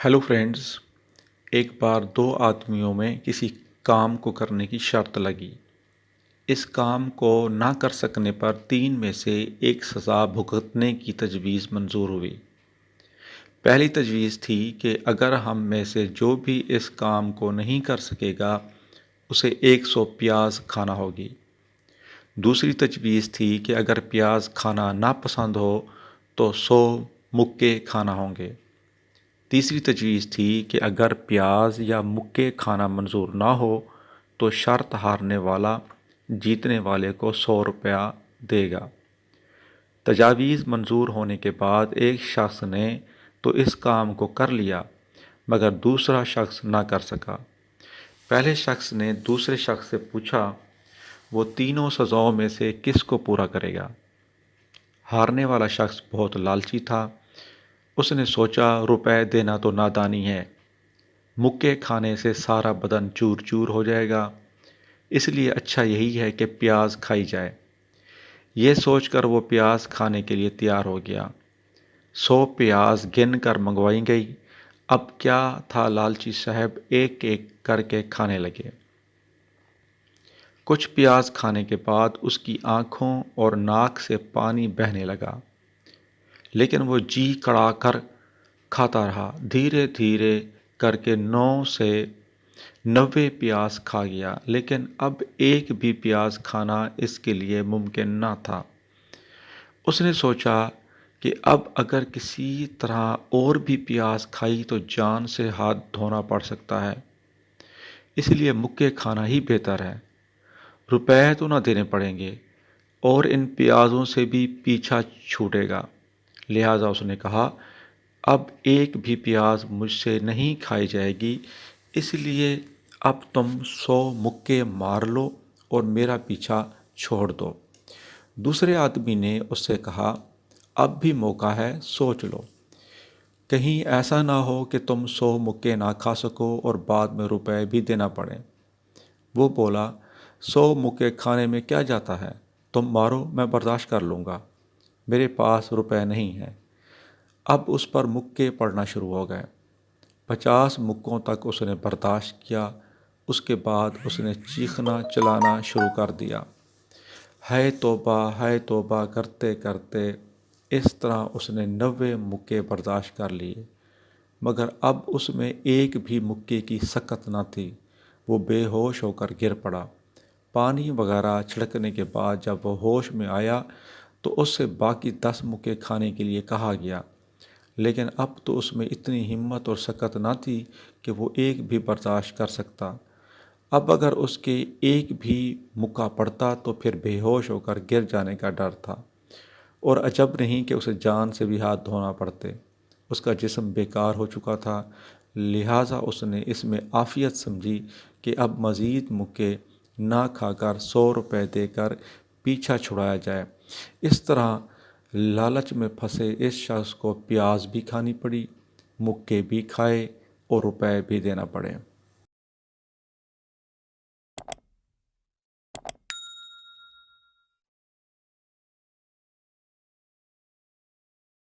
Hello friends. एक बार दो आदमियों में किसी काम को करने की शर्त लगी। इस काम को ना कर सकने पर तीन में से एक सज़ा भुगतने की तजवीज़ मंजूर हुई। पहली तजवीज़ थी कि अगर हम में से जो भी इस काम को नहीं कर सकेगा उसे 100 प्याज खाना होगी। दूसरी तजवीज़ थी कि अगर प्याज खाना नापसंद हो तो 100 मुक्के खाना होंगे। तीसरी तजवीज़ थी कि अगर प्याज या मुक्के खाना मंजूर ना हो तो शर्त हारने वाला जीतने वाले को 100 रुपया देगा। तजावीज़ मंजूर होने के बाद एक शख्स ने तो इस काम को कर लिया मगर दूसरा शख्स ना कर सका। पहले शख्स ने दूसरे शख्स से पूछा वो तीनों सज़ाओं में से किस को पूरा करेगा। हारने वाला शख्स बहुत लालची था। उसने सोचा रुपए देना तो नादानी है, मुक्के खाने से सारा बदन चूर चूर हो जाएगा, इसलिए अच्छा यही है कि प्याज खाई जाए। ये सोचकर वो प्याज खाने के लिए तैयार हो गया। 100 प्याज गिन कर मंगवाई गई। अब क्या था, लालची साहब एक एक करके खाने लगे। कुछ प्याज खाने के बाद उसकी आँखों और नाक से पानी बहने लगा, लेकिन वो जी कड़ा कर खाता रहा। धीरे धीरे करके 9 से 90 प्याज खा गया, लेकिन अब एक भी प्याज खाना इसके लिए मुमकिन न था। उसने सोचा कि अब अगर किसी तरह और भी प्याज खाई तो जान से हाथ धोना पड़ सकता है, इसलिए मुक्के खाना ही बेहतर है। रुपए तो ना देने पड़ेंगे और इन प्याज़ों से भी पीछा छूटेगा। लिहाजा उसने कहा, अब एक भी प्याज मुझसे नहीं खाई जाएगी, इसलिए अब तुम 100 मुक्के मार लो और मेरा पीछा छोड़ दो। दूसरे आदमी ने उससे कहा, अब भी मौका है, सोच लो, कहीं ऐसा ना हो कि तुम 100 मुक्के ना खा सको और बाद में रुपए भी देना पड़े। वो बोला, 100 मुक्के खाने में क्या जाता है, तुम मारो, मैं बर्दाश्त कर लूँगा, मेरे पास रुपए नहीं हैं। अब उस पर मुक्के पड़ना शुरू हो गए। 50 मुक्कों तक उसने बर्दाश्त किया। उसके बाद उसने चीखना चिल्लाना शुरू कर दिया। है तौबा करते करते इस तरह उसने 90 मुक्के बर्दाश्त कर लिए, मगर अब उसमें एक भी मुक्के की सकत न थी। वो बेहोश होकर गिर पड़ा। पानी वगैरह छिड़कने के बाद जब वो होश में आया तो उससे बाकी 10 मुक्के खाने के लिए कहा गया, लेकिन अब तो उसमें इतनी हिम्मत और सकत ना थी कि वो एक भी बर्दाश्त कर सकता। अब अगर उसके एक भी मुक्का पड़ता तो फिर बेहोश होकर गिर जाने का डर था, और अजब नहीं कि उसे जान से भी हाथ धोना पड़ते। उसका जिस्म बेकार हो चुका था। लिहाजा उसने इसमें आफियत समझी कि अब मज़ीद मुक्के ना खाकर 100 रुपये देकर पीछा छुड़ाया जाए। इस तरह लालच में फंसे इस शख्स को प्याज भी खानी पड़ी, मुक्के भी खाए और रुपए भी देना पड़े।